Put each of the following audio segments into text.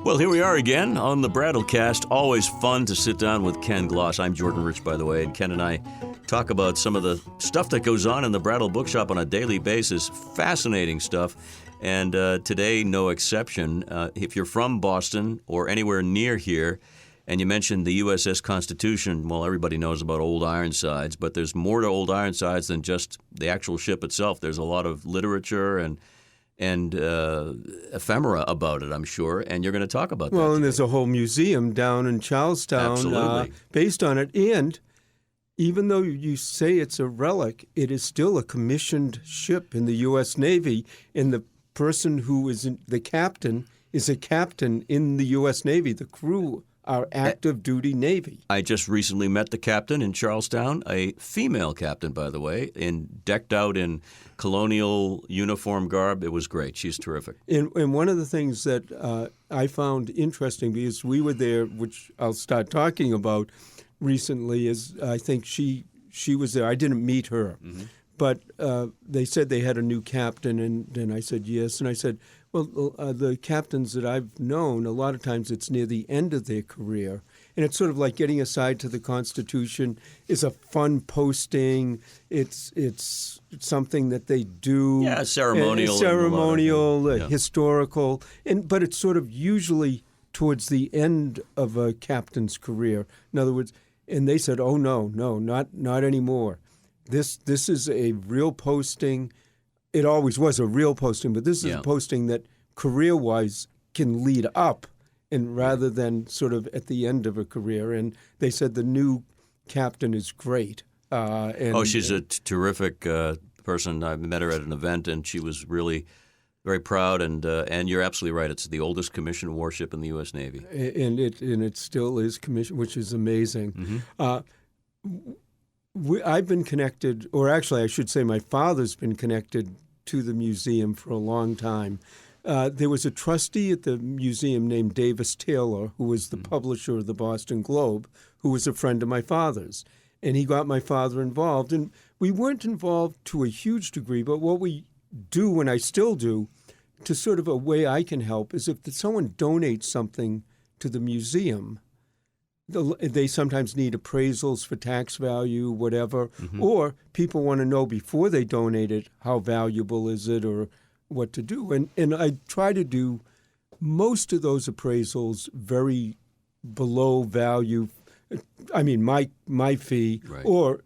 Well, here we are again on the Brattlecast. Always fun to sit down with Ken Gloss. I'm Jordan Rich, by the way, and Ken and I talk about some of the stuff that goes on in the Brattle Bookshop on a daily basis. Fascinating stuff. And today, no exception. If you're from Boston or anywhere near here, and you mentioned the USS Constitution, well, everybody knows about old Ironsides, but there's more to old Ironsides than just the actual ship itself. There's a lot of literature and ephemera about it, I'm sure, and you're going to talk about that. Well, and today. there's a whole museum down in Charlestown based on it. And even though you say it's a relic, it is still a commissioned ship in the U.S. Navy, and the person who is the captain is a captain in the U.S. Navy. The crew are active duty Navy. I just recently met the captain in Charlestown, a female captain, by the way, decked out in colonial uniform garb. It was great. She's terrific. And one of the things that I found interesting, because we were there, which I'll start talking about recently, is I think she was there. I didn't meet her. Mm-hmm. But they said they had a new captain, and I said yes. And I said, well, the captains that I've known, a lot of times it's near the end of their career. And it's sort of like getting assigned to the Constitution is a fun posting. It's something that they do. Yeah, ceremonial. Historical. But it's sort of usually towards the end of a captain's career. In other words, and they said, oh, no, not anymore. This is a real posting. It always was a real posting, but this is a posting that career-wise can lead up, and rather than sort of at the end of a career. And they said the new captain is great. She's a terrific person. I met her at an event, and she was really very proud. And you're absolutely right. It's the oldest commissioned warship in the U.S. Navy, and it still is commissioned, which is amazing. Mm-hmm. I've been connected, or actually I should say my father's been connected to the museum for a long time. There was a trustee at the museum named Davis Taylor, who was the publisher of the Boston Globe, who was a friend of my father's. And he got my father involved. And we weren't involved to a huge degree, but what we do, and I still do, to sort of a way I can help, is if someone donates something to the museum, they sometimes need appraisals for tax value, whatever, or people want to know before they donate it how valuable is it or what to do. And I try to do most of those appraisals very below value. I mean, my fee, right. Or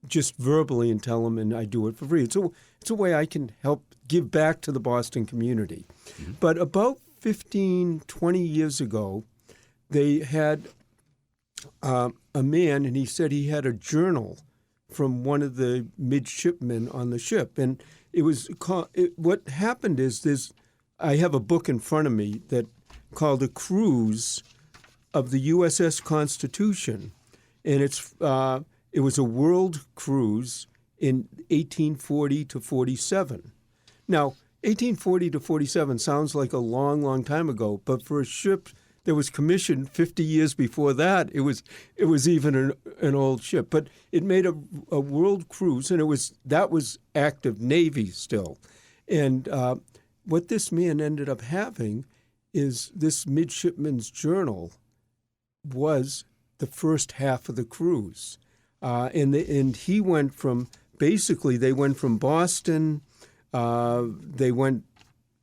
just verbally and tell them, and I do it for free. It's a way I can help give back to the Boston community. Mm-hmm. But about 15, 20 years ago, they had a man, and he said he had a journal from one of the midshipmen on the ship. And it was what happened is I have a book in front of me that called A Cruise of the USS Constitution. And it was a world cruise in 1840 to 47. Now, 1840 to 47 sounds like a long, long time ago, but for a ship that was commissioned 50 years before that, it was even an old ship. But it made a world cruise, and that was active Navy still. And what this man ended up having is this midshipman's journal was the first half of the cruise. And he went from, basically they went from Boston, they went,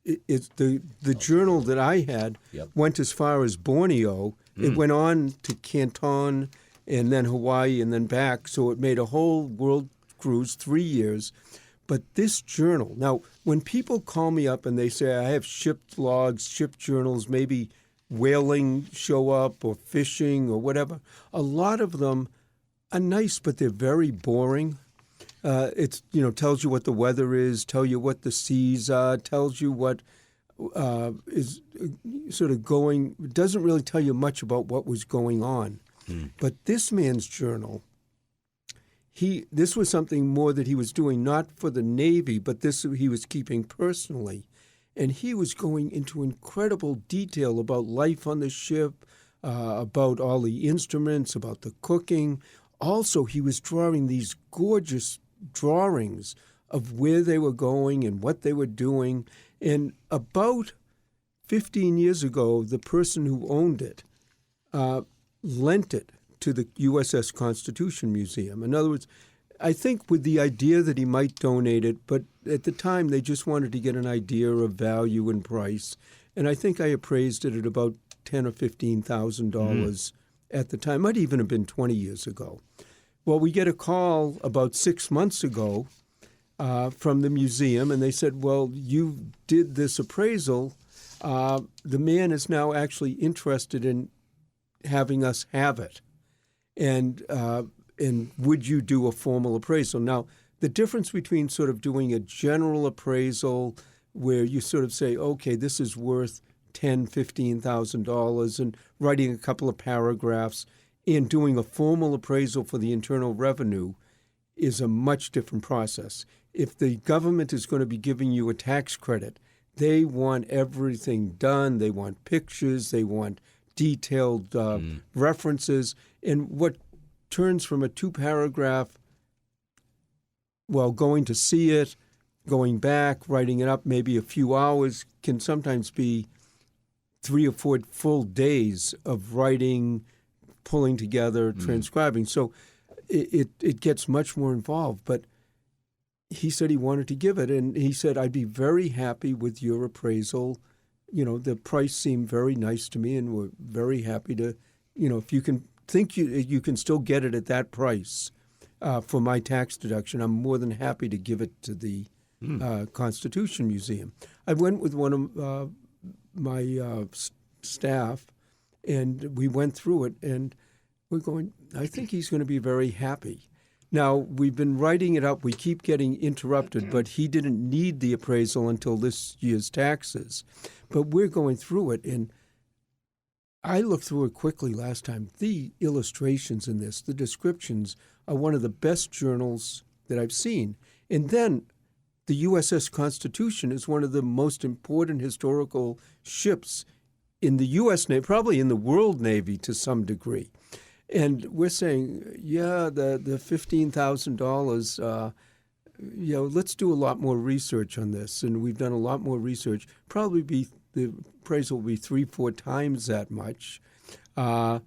the journal that I had went as far as Borneo. It went on to Canton and then Hawaii and then back. So it made a whole world cruise, 3 years. But this journal, now when people call me up and they say I have ship logs, ship journals, maybe whaling show up or fishing or whatever, a lot of them are nice, but they're very boring. It's tells you what the weather is, tell you what the seas are, tells you what is sort of going. It doesn't really tell you much about what was going on. But this man's journal, this was something more that he was doing not for the Navy, but this he was keeping personally, and he was going into incredible detail about life on the ship, about all the instruments, about the cooking. Also, he was drawing these gorgeous drawings of where they were going and what they were doing. And about 15 years ago, the person who owned it lent it to the USS Constitution Museum. In other words, I think with the idea that he might donate it, but at the time they just wanted to get an idea of value and price. And I think I appraised it at about $10,000 or $15,000 at the time. Might even have been 20 years ago. Well, we get a call about 6 months ago from the museum, and they said, well, you did this appraisal. The man is now actually interested in having us have it. And would you do a formal appraisal? Now, the difference between sort of doing a general appraisal where you sort of say, okay, this is worth $10,000, $15,000 and writing a couple of paragraphs and doing a formal appraisal for the Internal Revenue is a much different process. If the government is going to be giving you a tax credit, they want everything done. They want pictures. They want detailed references. And what turns from a 2-paragraph, well, going to see it, going back, writing it up, maybe a few hours, can sometimes be 3 or 4 full days of writing, pulling together, transcribing. So it gets much more involved. But he said he wanted to give it, and he said, I'd be very happy with your appraisal. You know, the price seemed very nice to me, and we're very happy to, you know, if you can think you can still get it at that price for my tax deduction, I'm more than happy to give it to the Constitution Museum. I went with one of my staff, and we went through it, and we're going, I think he's going to be very happy. Now, we've been writing it up. We keep getting interrupted, but he didn't need the appraisal until this year's taxes. But we're going through it, and I looked through it quickly last time. The illustrations in this, the descriptions, are one of the best journals that I've seen. And then the USS Constitution is one of the most important historical ships in the U.S. Navy, probably in the world Navy to some degree. And we're saying, yeah, the $15,000, you know, let's do a lot more research on this. And we've done a lot more research. Probably the appraisal will be 3-4 times that much. But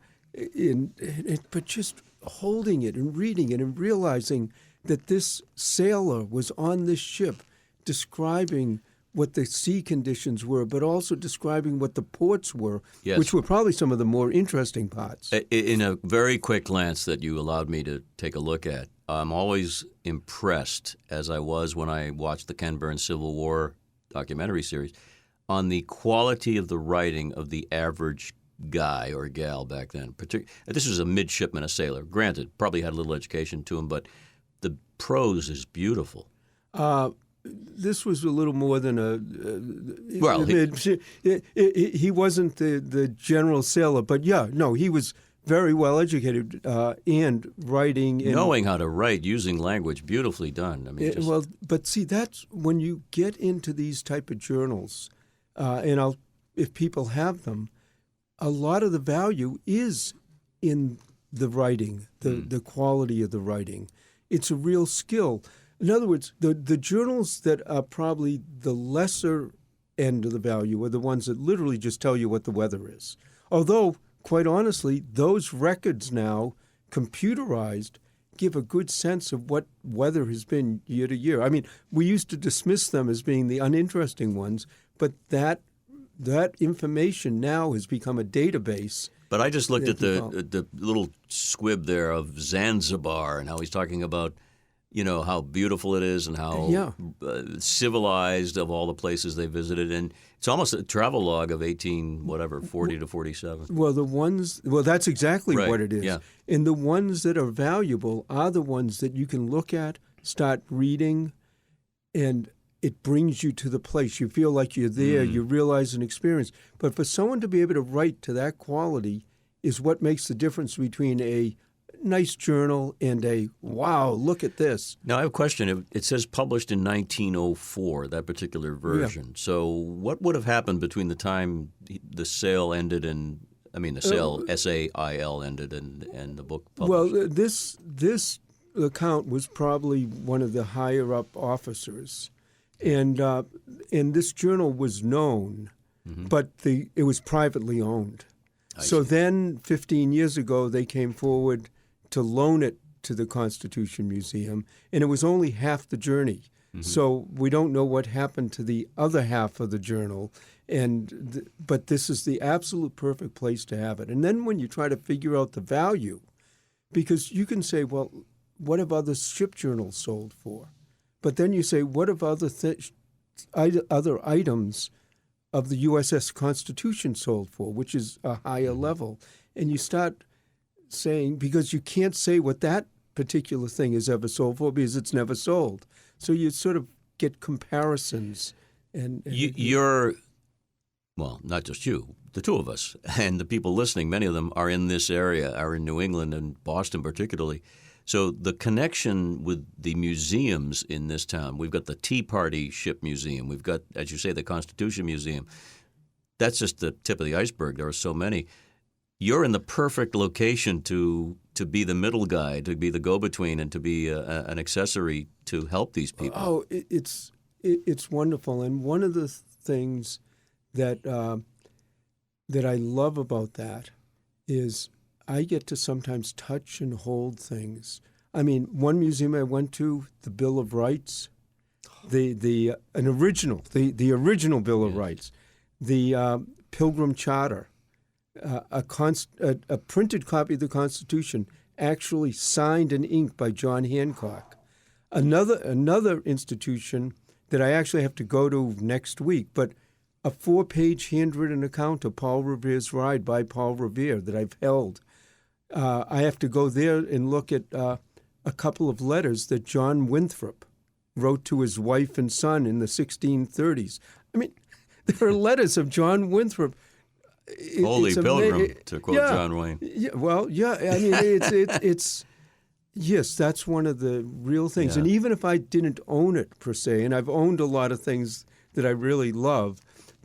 just holding it and reading it and realizing that this sailor was on this ship describing what the sea conditions were, but also describing what the ports were, yes, which were probably some of the more interesting parts. In a very quick glance that you allowed me to take a look at, I'm always impressed, as I was when I watched the Ken Burns Civil War documentary series, on the quality of the writing of the average guy or gal back then. This was a midshipman, a sailor. Granted, probably had a little education to him, but the prose is beautiful. This was a little more than a. Well, he wasn't the general sailor, but yeah, no, he was very well educated and writing, knowing how to write, using language, beautifully done. I mean, well, but see, that's when you get into these type of journals, and if people have them, a lot of the value is in the writing, the quality of the writing. It's a real skill. In other words, the journals that are probably the lesser end of the value are the ones that literally just tell you what the weather is. Although, quite honestly, those records now, computerized, give a good sense of what weather has been year to year. I mean, we used to dismiss them as being the uninteresting ones, but that information now has become a database. But I just looked at the little squib there of Zanzibar and how he's talking about, you know, how beautiful it is and how civilized of all the places they visited. And it's almost a travelogue of 40 to 47. Well, that's exactly right. what it is. Yeah. And the ones that are valuable are the ones that you can look at, start reading, and it brings you to the place. You feel like you're there. You realize an experience. But for someone to be able to write to that quality is what makes the difference between a nice journal and a, wow, look at this. Now, I have a question. It says published in 1904, that particular version. Yeah. So what would have happened between the time the sale ended and, the sale, S-A-I-L, ended and the book published? Well, this account was probably one of the higher-up officers. And this journal was known but it was privately owned. So then 15 years ago, they came forward to loan it to the Constitution Museum, and it was only half the journey. So we don't know what happened to the other half of the journal, but this is the absolute perfect place to have it. And then when you try to figure out the value, because you can say, well, what have other ship journals sold for? But then you say, what have other items of the USS Constitution sold for, which is a higher level? And you start saying, because you can't say what that particular thing is ever sold for because it's never sold. So you sort of get comparisons. And you're, well, not just you, the two of us, and the people listening, many of them are in this area, are in New England and Boston particularly. So the connection with the museums in this town, we've got the Tea Party Ship Museum, we've got, as you say, the Constitution Museum. That's just the tip of the iceberg. There are so many. You're in the perfect location to be the middle guy, to be the go-between, and to be an accessory to help these people. Oh, it's wonderful. And one of the things that I love about that is I get to sometimes touch and hold things. I mean, one museum I went to, the Bill of Rights, the original Bill of Rights, the Pilgrim Charter. A printed copy of the Constitution, actually signed and inked by John Hancock. Another institution that I actually have to go to next week, but a 4-page handwritten account of Paul Revere's Ride by Paul Revere that I've held. I have to go there and look at a couple of letters that John Winthrop wrote to his wife and son in the 1630s. I mean, there are letters of John Winthrop. Holy Pilgrim, to quote John Wayne. Yeah, well, yeah. I mean, it's yes, that's one of the real things. Yeah. And even if I didn't own it per se, and I've owned a lot of things that I really love,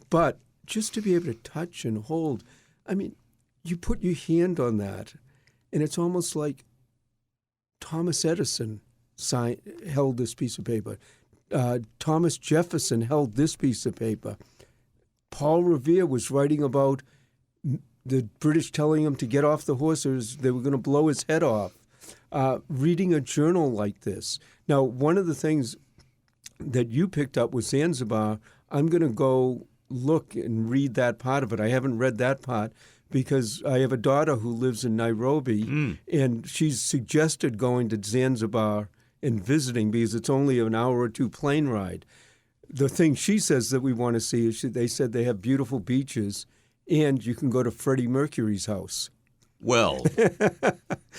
but just to be able to touch and hold, I mean, you put your hand on that, and it's almost like Thomas Edison held this piece of paper. Thomas Jefferson held this piece of paper. Paul Revere was writing about the British telling him to get off the horses, they were going to blow his head off. Reading a journal like this. Now, one of the things that you picked up was Zanzibar. I'm going to go look and read that part of it. I haven't read that part because I have a daughter who lives in Nairobi, and she's suggested going to Zanzibar and visiting because it's only an hour or two plane ride. The thing she says that we want to see is they said they have beautiful beaches, and you can go to Freddie Mercury's house. Well,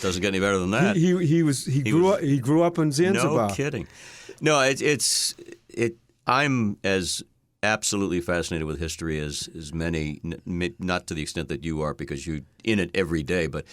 doesn't get any better than that. He grew up in Zanzibar. No kidding. No, I'm as absolutely fascinated with history as many. Not to the extent that you are, because you're in it every day, but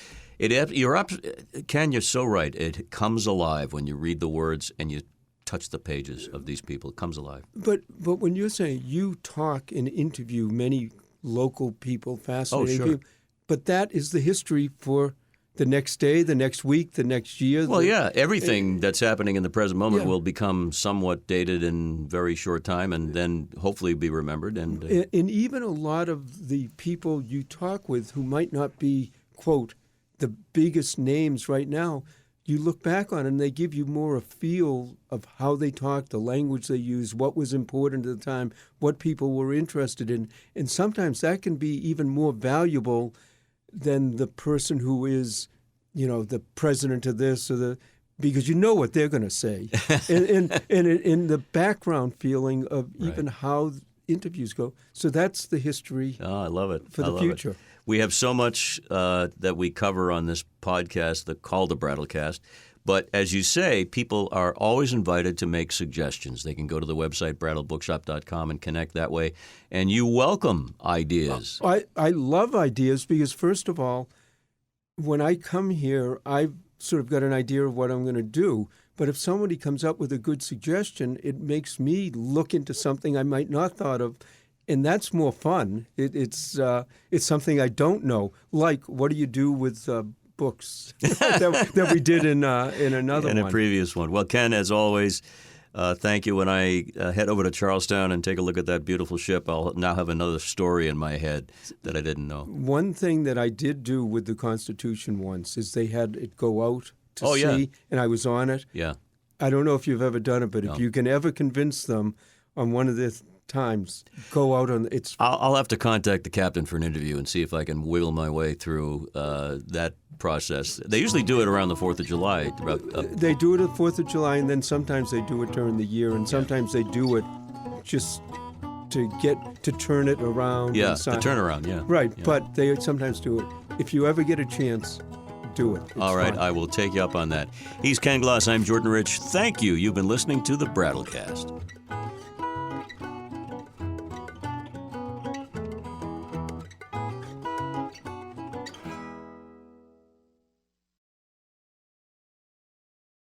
Ken, you're so right. It comes alive when you read the words and you touch the pages of these people. It comes alive. But when you're saying you talk and interview many local people, fascinating people, but that is the history for the next day, the next week, the next year. Well, everything that's happening in the present moment will become somewhat dated in very short time, and then hopefully be remembered. And even a lot of the people you talk with who might not be, quote, the biggest names right now, you look back on and they give you more a feel of how they talked, the language they used, what was important at the time, what people were interested in. And sometimes that can be even more valuable than the person who is, the president of this or because you know what they're going to say. and in the background feeling of even how interviews go. So that's the history. Oh, I love it. For the future. We have so much that we cover on this podcast called the Brattlecast. But as you say, people are always invited to make suggestions. They can go to the website, brattlebookshop.com, and connect that way. And you welcome ideas. I love ideas because, first of all, when I come here, I've sort of got an idea of what I'm going to do. But if somebody comes up with a good suggestion, it makes me look into something I might not thought of. And that's more fun. It's something I don't know. Like, what do you do with books that we did in another one? In a previous one. Well, Ken, as always, Thank you. When I head over to Charlestown and take a look at that beautiful ship, I'll now have another story in my head that I didn't know. One thing that I did do with the Constitution once is they had it go out to sea, and I was on it. Yeah. I don't know if you've ever done it, but if you can ever convince them on one of the times, go out on it's. I'll have to contact the captain for an interview and see if I can wiggle my way through that process. They usually do it around the 4th of July. They do it at 4th of July, and then sometimes they do it during the year, and sometimes they do it just to turn it around. Yeah, the turnaround, yeah. Right, yeah. But they sometimes do it. If you ever get a chance, do it. It's all right, fun. I will take you up on that. He's Ken Gloss. I'm Jordan Rich. Thank you. You've been listening to the Brattlecast.